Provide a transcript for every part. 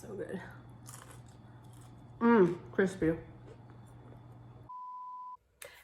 So good. Crispy.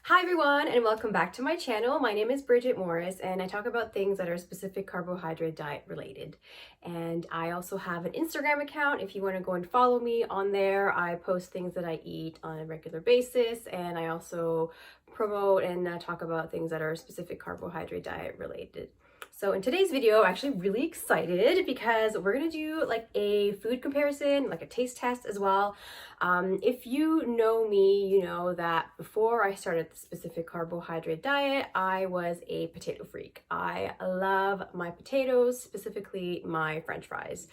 Hi everyone, and welcome back to my channel. My name is Bridget Morris, and I talk about things that are specific carbohydrate diet related. And I also have an Instagram account if you want to go and follow me on there. I post things that I eat on a regular basis, and I also promote and talk about things that are specific carbohydrate diet related. So in today's video, I'm actually really excited because we're gonna do like a food comparison, like a taste test as well. If you know me, you know that before I started the specific carbohydrate diet, I was a potato freak. I love my potatoes, specifically my French fries.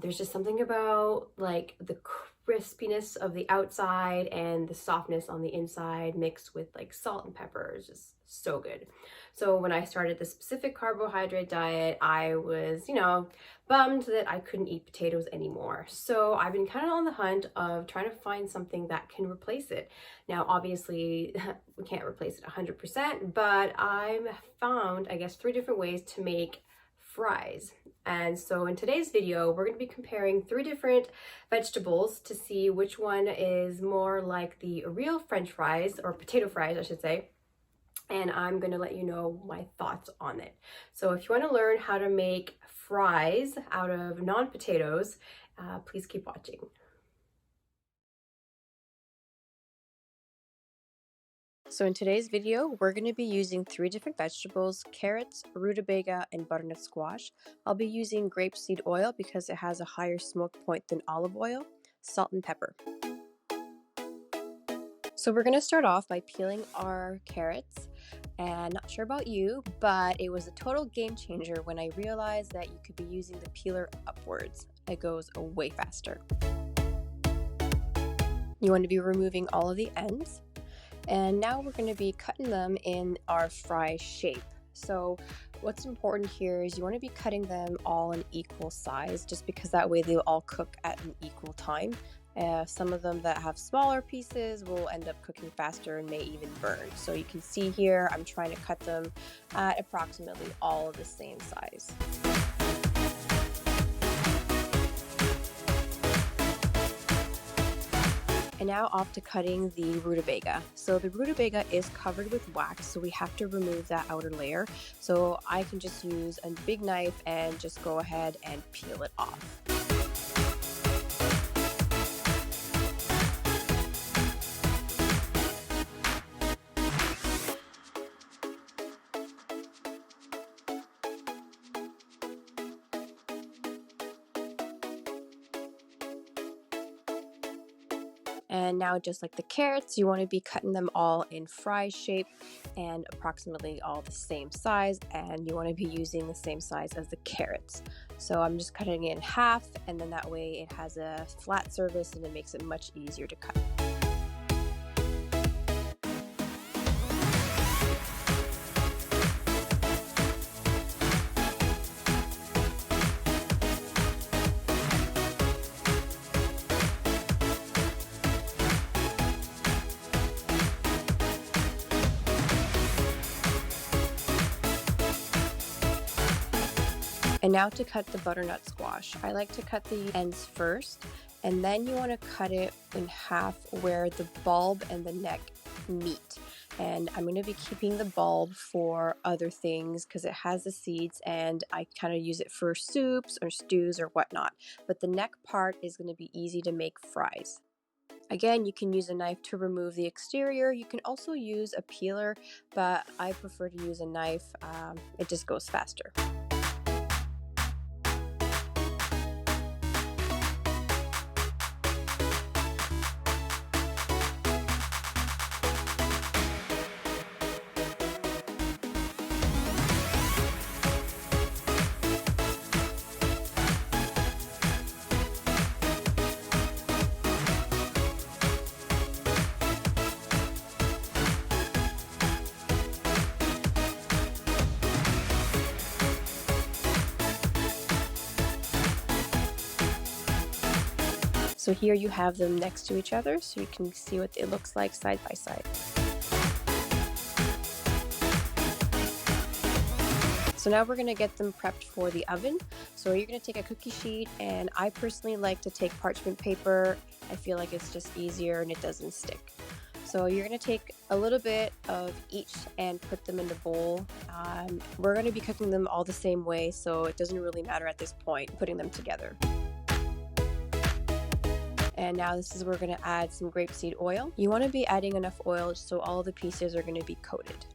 There's just something about like the crispiness of the outside and the softness on the inside mixed with like salt and pepper is just so good. So when I started the specific carbohydrate diet, I was, bummed that I couldn't eat potatoes anymore. So I've been kind of on the hunt of trying to find something that can replace it. Now, obviously, we can't replace it 100%, but I've found, I guess, 3 different ways to make fries. And so in today's video, we're going to be comparing 3 different vegetables to see which one is more like the real French fries, or potato fries, I should say. And I'm going to let you know my thoughts on it. So if you want to learn how to make fries out of non-potatoes, please keep watching. So in today's video, we're going to be using 3 different vegetables: carrots, rutabaga, and butternut squash. I'll be using grapeseed oil because it has a higher smoke point than olive oil, salt and pepper. So we're going to start off by peeling our carrots. And not sure about you, but it was a total game changer when I realized that you could be using the peeler upwards. It goes way faster. You want to be removing all of the ends. And now we're going to be cutting them in our fry shape. So what's important here is you want to be cutting them all in equal size, just because that way they'll all cook at an equal time. Some of them that have smaller pieces will end up cooking faster and may even burn. So you can see here, I'm trying to cut them at approximately all of the same size. And now off to cutting the rutabaga. So the rutabaga is covered with wax, so we have to remove that outer layer. So I can just use a big knife and just go ahead and peel it off. And now, just like the carrots, you want to be cutting them all in fry shape and approximately all the same size, and you want to be using the same size as the carrots. So I'm just cutting it in half, and then that way it has a flat surface and it makes it much easier to cut. And now to cut the butternut squash. I like to cut the ends first, and then you want to cut it in half where the bulb and the neck meet. And I'm going to be keeping the bulb for other things because it has the seeds, and I kind of use it for soups or stews or whatnot. But the neck part is going to be easy to make fries. Again, you can use a knife to remove the exterior. You can also use a peeler, but I prefer to use a knife. It just goes faster. So here you have them next to each other, so you can see what it looks like side by side. So now we're going to get them prepped for the oven. So you're going to take a cookie sheet, and I personally like to take parchment paper. I feel like it's just easier and it doesn't stick. So you're going to take a little bit of each and put them in the bowl. We're going to be cooking them all the same way, so it doesn't really matter at this point putting them together. And now this is where we're going to add some grapeseed oil. You want to be adding enough oil so all the pieces are going to be coated.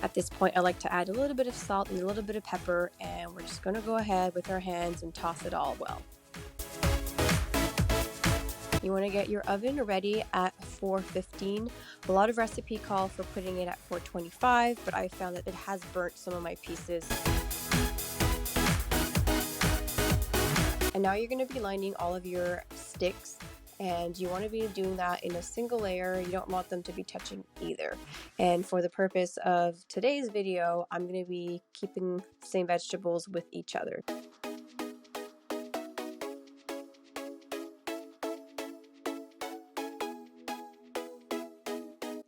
At this point, I like to add a little bit of salt and a little bit of pepper, and we're just going to go ahead with our hands and toss it all well. You want to get your oven ready at 415. A lot of recipe call for putting it at 425, but I found that it has burnt some of my pieces. And now you're going to be lining all of your sticks, and you want to be doing that in a single layer. You don't want them to be touching either. And for the purpose of today's video, I'm going to be keeping the same vegetables with each other.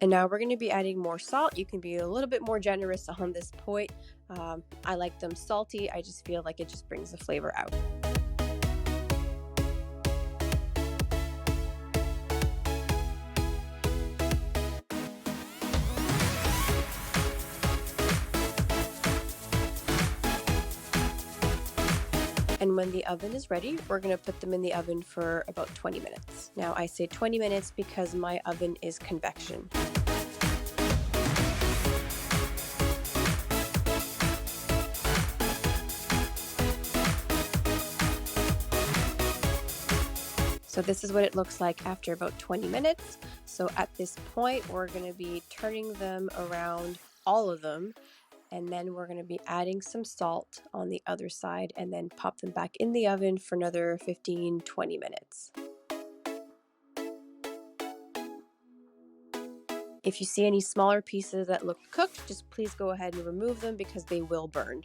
And now we're going to be adding more salt. You can be a little bit more generous on this point. I like them salty. I just feel like it just brings the flavor out. And when the oven is ready, we're going to put them in the oven for about 20 minutes. Now I say 20 minutes because my oven is convection. So this is what it looks like after about 20 minutes. So at this point, we're going to be turning them around, all of them. And then we're going to be adding some salt on the other side and then pop them back in the oven for another 15-20 minutes. If you see any smaller pieces that look cooked, just please go ahead and remove them because they will burn.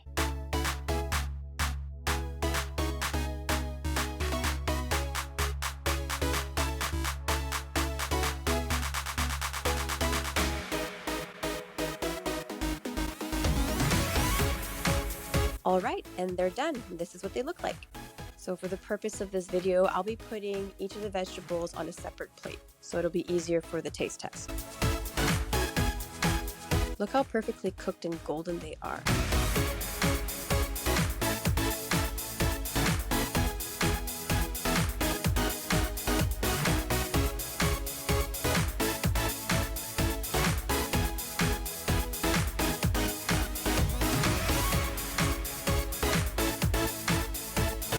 Alright, and they're done. This is what they look like. So for the purpose of this video, I'll be putting each of the vegetables on a separate plate, so it'll be easier for the taste test. Look how perfectly cooked and golden they are.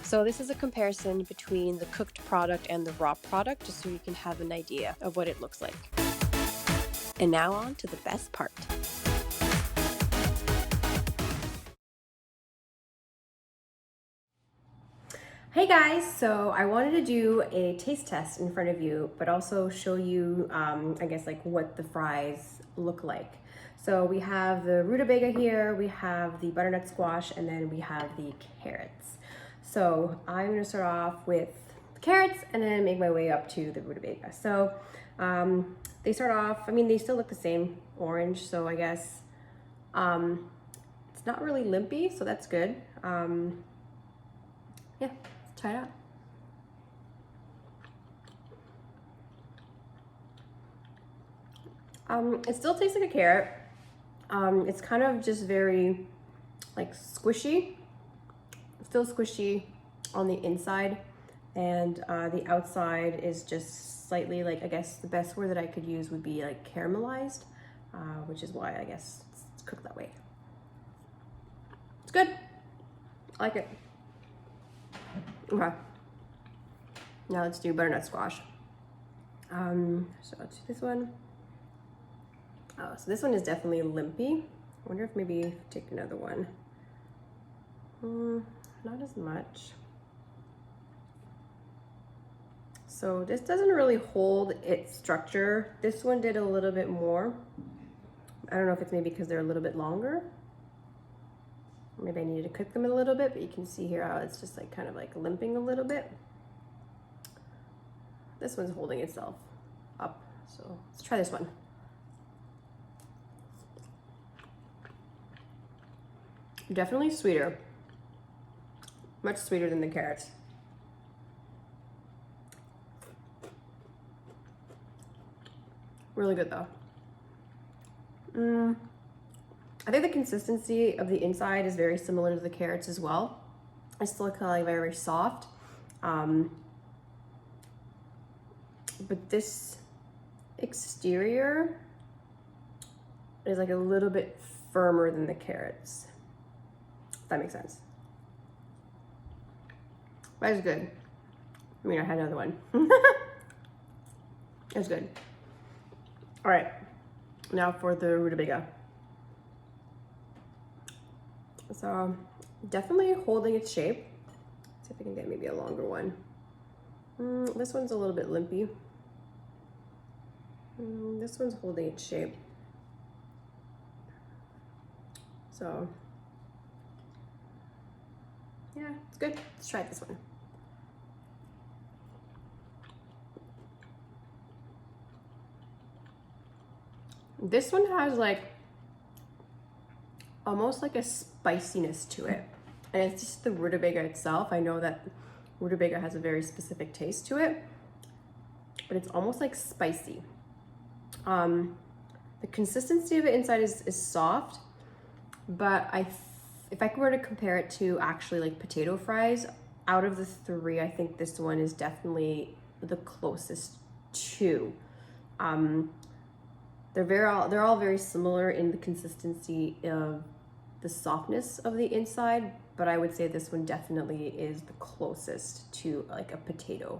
So this is a comparison between the cooked product and the raw product, just so you can have an idea of what it looks like. And now on to the best part. Hey guys, so I wanted to do a taste test in front of you, but also show you, I guess, like what the fries look like. So we have the rutabaga here, we have the butternut squash, and then we have the carrots. So I'm going to start off with the carrots and then make my way up to the rutabaga. So they start off, I mean, they still look the same, orange, so I guess it's not really limpy, so that's good. Yeah, let's try it out. It still tastes like a carrot. It's kind of just very like squishy. Still squishy on the inside, and the outside is just slightly, like, I guess the best word that I could use would be like caramelized, which is why I guess it's cooked that way. It's good. I like it. Okay. Now let's do butternut squash. So let's do this one. Oh, so this one is definitely limpy. I wonder if maybe take another one. Not as much. So this doesn't really hold its structure. This one did a little bit more. I don't know if it's maybe because they're a little bit longer. Maybe I needed to cook them a little bit, but you can see here how it's just like kind of like limping a little bit. This one's holding itself up. So let's try this one. Definitely sweeter. Much sweeter than the carrots. Really good though. I think the consistency of the inside is very similar to the carrots as well. It's still kind of like very soft. But this exterior is like a little bit firmer than the carrots. If that makes sense. That is good. I mean, I had another one. That's good. All right, now for the rutabaga. So definitely holding its shape. Let's see if I can get maybe a longer one. This one's a little bit limpy. This one's holding its shape. So yeah, it's good. Let's try this one. This one has like almost like a spiciness to it. And it's just the rutabaga itself. I know that rutabaga has a very specific taste to it, but it's almost like spicy. The consistency of it inside is soft, but if I were to compare it to actually like potato fries, out of the three, I think this one is definitely the closest to. They're all very similar in the consistency of the softness of the inside, but I would say this one definitely is the closest to like a potato.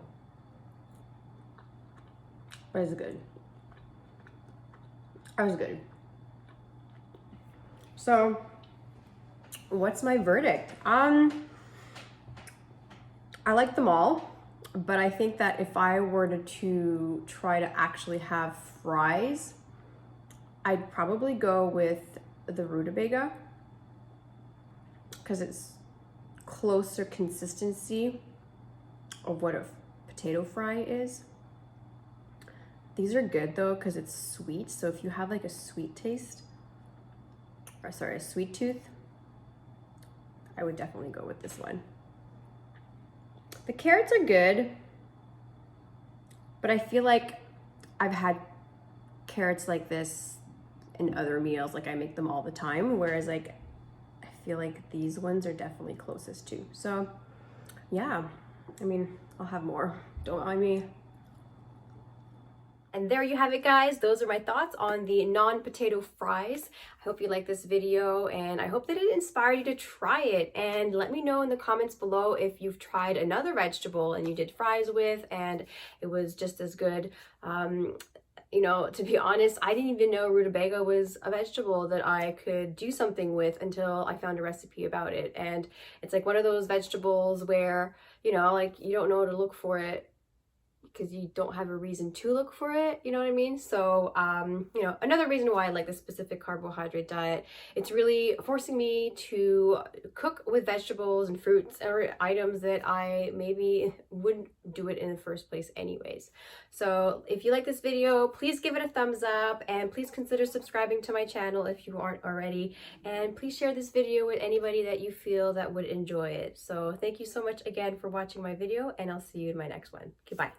But it's good. That was good. So what's my verdict? I like them all, but I think that if I were to try to actually have fries, I'd probably go with the rutabaga because it's closer consistency of what a potato fry is. These are good though because it's sweet. So if you have like a sweet taste, or sorry, a sweet tooth, I would definitely go with this one. The carrots are good, but I feel like I've had carrots like this in other meals. Like I make them all the time, whereas like I feel like these ones are definitely closest to. So yeah, I mean, I'll have more, don't mind me. And there you have it, guys. Those are my thoughts on the non-potato fries. I hope you liked this video, and I hope that it inspired you to try it. And let me know in the comments below if you've tried another vegetable and you did fries with and it was just as good. You know, to be honest, I didn't even know rutabaga was a vegetable that I could do something with until I found a recipe about it. And it's like one of those vegetables where, you know, like you don't know to look for it because you don't have a reason to look for it, you know what I mean? So, you know, another reason why I like the specific carbohydrate diet, it's really forcing me to cook with vegetables and fruits or items that I maybe wouldn't do it in the first place anyways. So if you like this video, please give it a thumbs up and please consider subscribing to my channel if you aren't already. And please share this video with anybody that you feel that would enjoy it. So thank you so much again for watching my video, and I'll see you in my next one. Goodbye.